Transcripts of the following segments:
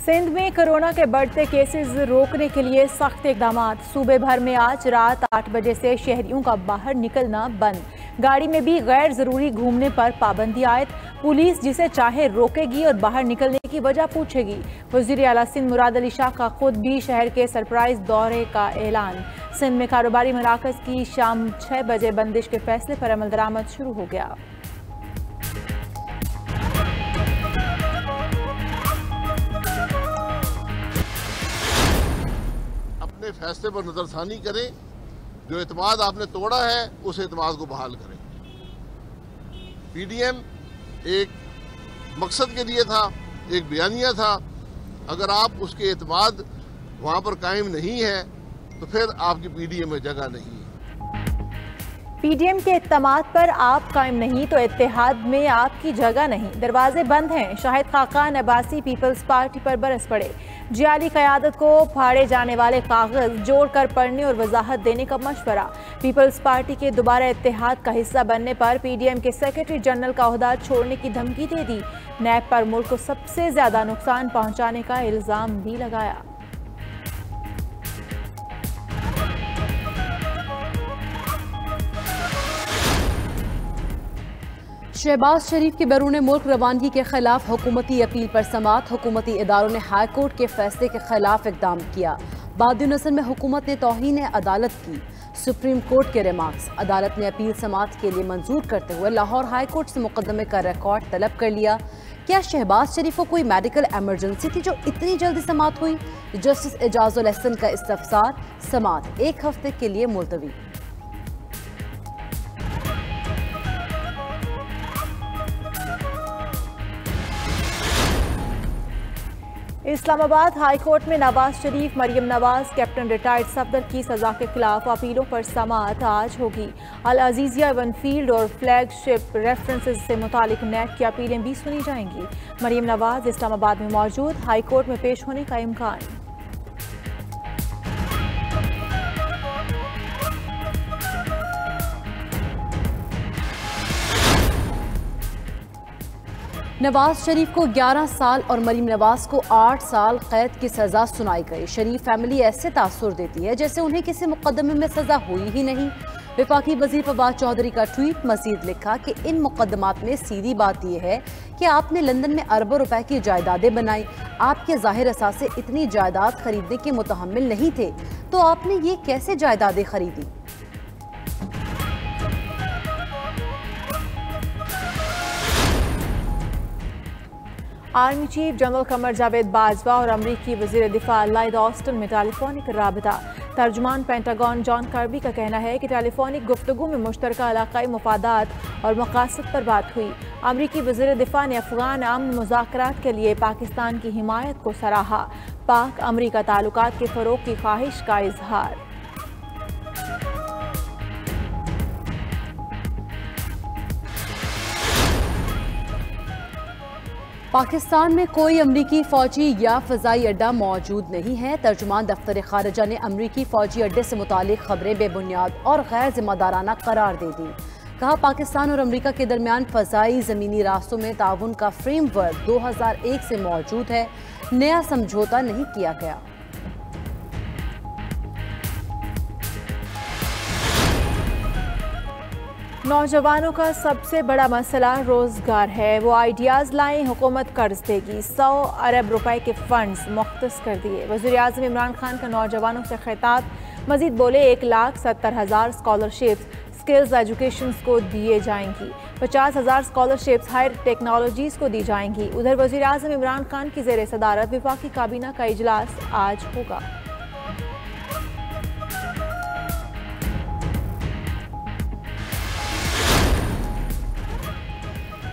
सिंध में कोरोना के बढ़ते केसेस रोकने के लिए सख्त इकदाम। सूबे भर में आज रात 8 बजे से शहरियों का बाहर निकलना बंद। गाड़ी में भी गैर जरूरी घूमने पर पाबंदी आयद। पुलिस जिसे चाहे रोकेगी और बाहर निकलने की वजह पूछेगी। वजीर आला सिंध मुराद अली शाह का खुद भी शहर के सरप्राइज दौरे का ऐलान। सिंध में कारोबारी मराकज की शाम 6 बजे बंदिश के फैसले पर अमल दरामद शुरू हो गया। अपने फैसले पर नजरसानी करें, जो एतमाद आपने तोड़ा है उस एतमाद को बहाल करें। पीडीएम एक मकसद के लिए था, एक बयानिया था। अगर आप उसके एतमाद वहां पर कायम नहीं है तो फिर आपकी पीडीएम में जगह नहीं है। पीडीएम के इत्तमाद पर आप कायम नहीं तो इत्तेहाद में आपकी जगह नहीं। दरवाजे बंद हैं। शाहिद खाकान अब्बासी पीपल्स पार्टी पर बरस पड़े। जियाली क़यादत को फाड़े जाने वाले कागज जोड़कर पढ़ने और वजाहत देने का मशवरा। पीपल्स पार्टी के दोबारा इत्तेहाद का हिस्सा बनने पर पीडीएम के सेक्रेटरी जनरल का ओहदा छोड़ने की धमकी दे दी। नैब पर मुल्क को सबसे ज्यादा नुकसान पहुंचाने का इल्जाम भी लगाया। शहबाज शरीफ की बैरून मुल्क रवानगी के खिलाफ हुकूमती अपील पर समाअत। हुकूमती इदारों ने हाई कोर्ट के फैसले के खिलाफ इकदाम किया। बादिनसर में हुकूमत ने तौहीन अदालत की। सुप्रीम कोर्ट के रिमार्क्स। अदालत ने अपील समाअत के लिए मंजूर करते हुए लाहौर हाई कोर्ट से मुकदमे का रिकॉर्ड तलब कर लिया। क्या शहबाज शरीफ को कोई मेडिकल एमरजेंसी थी जो इतनी जल्दी समाअत हुई? जस्टिस एजाजुल एहसन का इस्तफसार। समाअत 1 हफ्ते के लिए मुलतवी। इस्लामाबाद हाई कोर्ट में नवाज शरीफ, मरियम नवाज, कैप्टन रिटायर्ड सफदर की सजा के खिलाफ अपीलों पर समाअत आज होगी। अल अजीजिया वनफील्ड और फ्लैगशिप रेफरेंसेस से मुतालिक नेट की अपीलें भी सुनी जाएंगी। मरियम नवाज इस्लामाबाद में मौजूद। हाई कोर्ट में पेश होने का इम्कान। नवाज शरीफ को 11 साल और मरीम नवाज को 8 साल कैद की सजा सुनाई गई। शरीफ फैमिली ऐसे तासुर देती है जैसे उन्हें किसी मुकदमे में सजा हुई ही नहीं। वफाकी वजीर फवाद चौधरी का ट्वीट। मजीद लिखा कि इन मुकदमात में सीधी बात यह है कि आपने लंदन में अरबों रुपए की जायदादें बनाई। आपके जाहिर असासे इतनी जायदाद खरीदने के मुतहम्मिल नहीं थे, तो आपने ये कैसे जायदादें खरीदी? Army chief general Qamar Javed Bajwa और अमरीकी वजीर दिफा लॉयड ऑस्टिन में टेलीफोनिक राबता। तर्जुमान पेंटागन जॉन कार्बी का कहना है कि टेलीफोनिक गुफ्तगू में मुश्तरका इलाकाई मफादात और मकासद पर बात हुई। अमरीकी वजीर दिफा ने अफगान अमन मुज़ाकरात के लिए पाकिस्तान की हिमायत को सराहा। पाक अमरीका ताल्लुकात के फ़रोग़ की ख्वाहिश का इजहार। पाकिस्तान में कोई अमरीकी फौजी या फ़ज़ाई अड्डा मौजूद नहीं है। तर्जुमान दफ्तर खारजा ने अमरीकी फौजी अड्डे से मुतालिक खबरें बेबुनियाद और गैर जिम्मेदाराना करार दे दी। कहा, पाकिस्तान और अमरीका के दरमियान फ़ज़ाई ज़मीनी रास्तों में ताउन का फ्रेमवर्क 2001 से मौजूद है। नया समझौता नहीं किया गया। नौजवानों का सबसे बड़ा मसला रोजगार है। वो आइडियाज़ लाएं, हुकूमत कर्ज देगी। 100 अरब रुपए के फंड्स मुख्तस कर दिए। वज़ीर आज़म इमरान खान का नौजवानों से खिताब। मजीद बोले 1,70,000 स्कॉलरशिप्स स्किल्स एजुकेशन को दिए जाएंगी। 50,000 स्कॉलरशिप्स हायर टेक्नोलॉजीज़ को दी जाएंगी। उधर वज़ीर आज़म इमरान खान की ज़ेर सदारत वफाकी काबीना का इजलास आज होगा।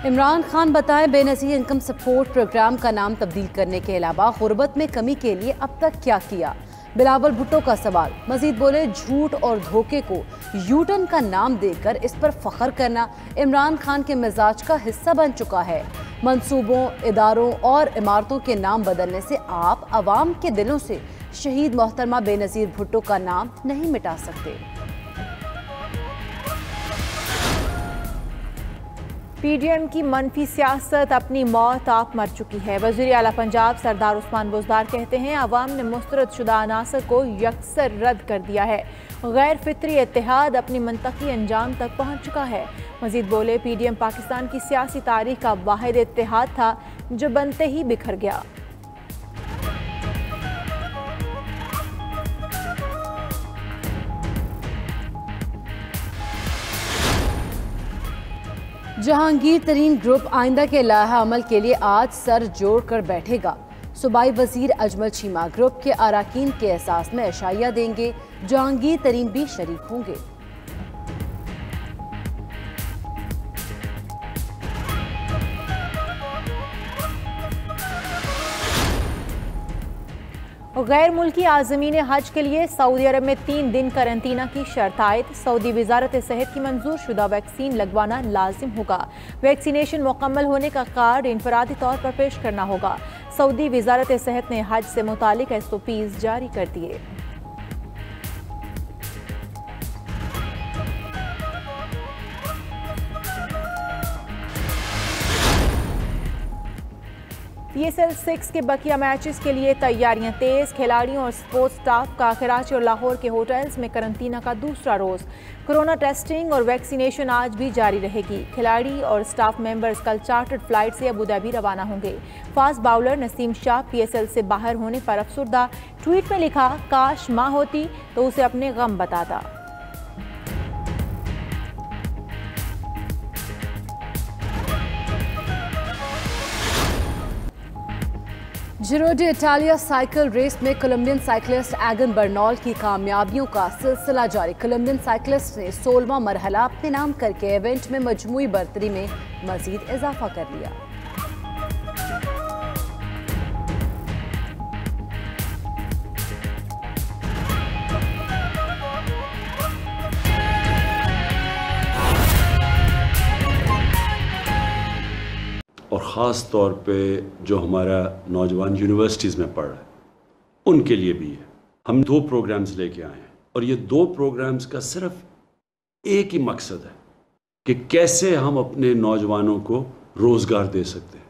इमरान खान बताए, बेनज़ीर इनकम सपोर्ट प्रोग्राम का नाम तब्दील करने के अलावा गुर्बत में कमी के लिए अब तक क्या किया? बिलावल भुट्टो का सवाल। मजीद बोले, झूठ और धोखे को यूटर्न का नाम देकर इस पर फख्र करना इमरान खान के मिजाज का हिस्सा बन चुका है। मंसूबों, इदारों और इमारतों के नाम बदलने से आप अवाम के दिलों से शहीद मोहतरमा बेनज़ीर भुट्टो का नाम नहीं मिटा सकते। पीडीएम की मनफी सियासत अपनी मौत आप मर चुकी है। वज़ीर आला पंजाब सरदार उस्मान बुज़दार कहते हैं अवाम ने मुस्तरद शुदा अनासर को यकसर रद्द कर दिया है। गैर फितरी इत्तेहाद अपनी मंतकी अंजाम तक पहुँच चुका है। मजीद बोले पीडीएम पाकिस्तान की सियासी तारीख का वाहिद इत्तेहाद था जो बनते ही बिखर गया। जहांगीर तरीन ग्रुप आइंदा के लाहा अमल के लिए आज सर जोड़ कर बैठेगा। सूबाई वजीर अजमल चीमा ग्रुप के अराकीन के एहसास में अशाइया देंगे। जहांगीर तरीन भी शरीक होंगे। गैर मुल्की आज़मीन हज के लिए सऊदी अरब में 3 दिन करंतना की शर्त आयद। सऊदी वजारत सेहत की मंजूर शुदा वैक्सीन लगवाना लाजिम होगा। वैक्सीनेशन मुकम्मल होने का कार्ड इनफरादी तौर पर पेश करना होगा। सऊदी वजारत सेहत ने हज से मुतालिक SOPs जारी कर दिए। PSL 6 के बकिया मैचेस के लिए तैयारियां तेज। खिलाड़ियों और स्पोर्ट्स स्टाफ का कराची और लाहौर के होटल्स में करंतना का दूसरा रोज। कोरोना टेस्टिंग और वैक्सीनेशन आज भी जारी रहेगी। खिलाड़ी और स्टाफ मेंबर्स कल चार्टर्ड फ्लाइट से अबू धाबी रवाना होंगे। Fast bowler Naseem Shah PSL से बाहर होने पर अफसुर्दा। ट्वीट में लिखा काश मां होती तो उसे अपने गम बताता। Giro d' Italia cycle race में कोलंबियन साइकिलिस्ट एगन बर्नॉल की कामयाबियों का सिलसिला जारी। कोलंबियन साइकिलिस्ट ने 16वां मरहला अपने नाम करके इवेंट में मजमूई बर्तरी में मजीद इजाफा कर लिया। और ख़ास तौर पे जो हमारा नौजवान यूनिवर्सिटीज़ में पढ़ रहा है उनके लिए भी है। हम 2 प्रोग्राम्स लेके आए हैं और ये 2 प्रोग्राम्स का सिर्फ एक ही मकसद है कि कैसे हम अपने नौजवानों को रोज़गार दे सकते हैं।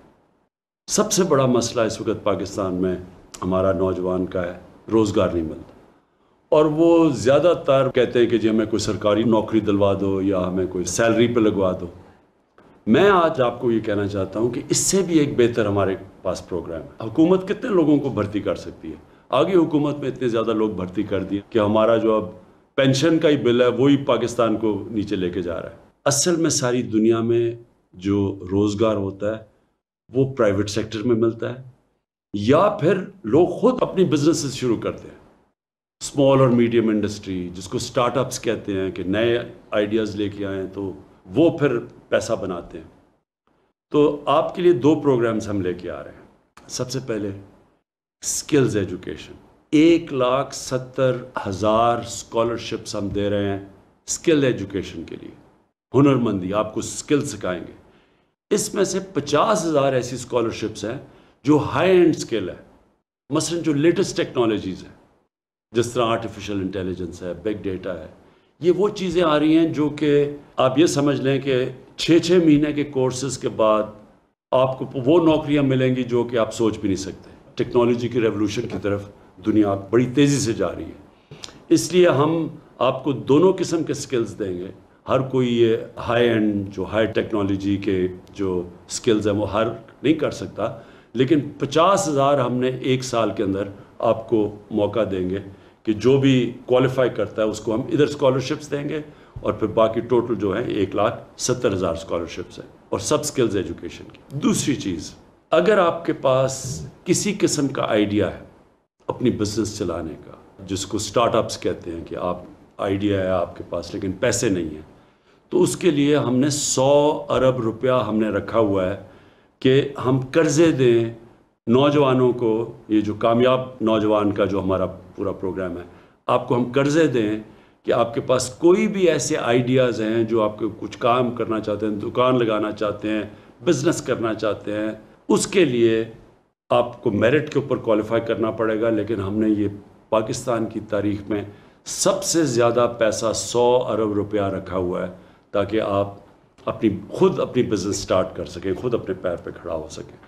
सबसे बड़ा मसला इस वक्त पाकिस्तान में हमारा नौजवान का है, रोज़गार नहीं मिलता। और वो ज़्यादातर कहते हैं कि जी हमें कोई सरकारी नौकरी दिलवा दो या हमें कोई सैलरी पे लगवा दो। मैं आज आपको ये कहना चाहता हूँ कि इससे भी एक बेहतर हमारे पास प्रोग्राम है। हुकूमत कितने लोगों को भर्ती कर सकती है? आगे हुकूमत में इतने ज़्यादा लोग भर्ती कर दिए कि हमारा जो अब पेंशन का ही बिल है वही पाकिस्तान को नीचे लेके जा रहा है। असल में सारी दुनिया में जो रोज़गार होता है वो प्राइवेट सेक्टर में मिलता है या फिर लोग खुद अपनी बिजनेसेस शुरू करते हैं। स्मॉल और मीडियम इंडस्ट्री जिसको स्टार्टअप्स कहते हैं कि नए आइडियाज़ लेके आएँ तो वो फिर पैसा बनाते हैं। तो आपके लिए 2 प्रोग्राम्स हम लेके आ रहे हैं। सबसे पहले स्किल्स एजुकेशन, 1,70,000 स्कॉलरशिप्स हम दे रहे हैं स्किल एजुकेशन के लिए। हुनरमंदी, आपको स्किल सिखाएंगे। इसमें से 50,000 ऐसी स्कॉलरशिप्स हैं जो हाई एंड स्किल है। मसलन जो लेटेस्ट टेक्नोलॉजीज़ हैं जिस तरह आर्टिफिशियल इंटेलिजेंस है, बिग डेटा है, ये वो चीज़ें आ रही हैं जो कि आप ये समझ लें कि 6-6 महीने के कोर्सेज़ के बाद आपको वो नौकरियां मिलेंगी जो कि आप सोच भी नहीं सकते। टेक्नोलॉजी की रेवोल्यूशन की तरफ दुनिया बड़ी तेज़ी से जा रही है, इसलिए हम आपको दोनों किस्म के स्किल्स देंगे। हर कोई ये हाई एंड जो हाई टेक्नोलॉजी के जो स्किल्स हैं वो हर नहीं कर सकता, लेकिन 50,000 हमने 1 साल के अंदर आपको मौका देंगे कि जो भी क्वालिफाई करता है उसको हम इधर स्कॉलरशिप्स देंगे और फिर बाकी टोटल जो है 1,70,000 स्कॉलरशिप्स हैं और सब स्किल्स एजुकेशन की। दूसरी चीज़, अगर आपके पास किसी किस्म का आइडिया है अपनी बिजनेस चलाने का, जिसको स्टार्टअप्स कहते हैं कि आप आइडिया है आपके पास लेकिन पैसे नहीं हैं, तो उसके लिए हमने 100 अरब रुपया हमने रखा हुआ है कि हम कर्जे दें नौजवानों को। ये जो कामयाब नौजवान का जो हमारा पूरा प्रोग्राम है, आपको हम कर्जे दें कि आपके पास कोई भी ऐसे आइडियाज़ हैं जो आपको कुछ काम करना चाहते हैं, दुकान लगाना चाहते हैं, बिज़नेस करना चाहते हैं, उसके लिए आपको मेरिट के ऊपर क्वालिफाई करना पड़ेगा। लेकिन हमने ये पाकिस्तान की तारीख में सबसे ज़्यादा पैसा 100 अरब रुपया रखा हुआ है ताकि आप खुद अपनी बिजनेस स्टार्ट कर सकें, खुद अपने पैर पे खड़ा हो सकें।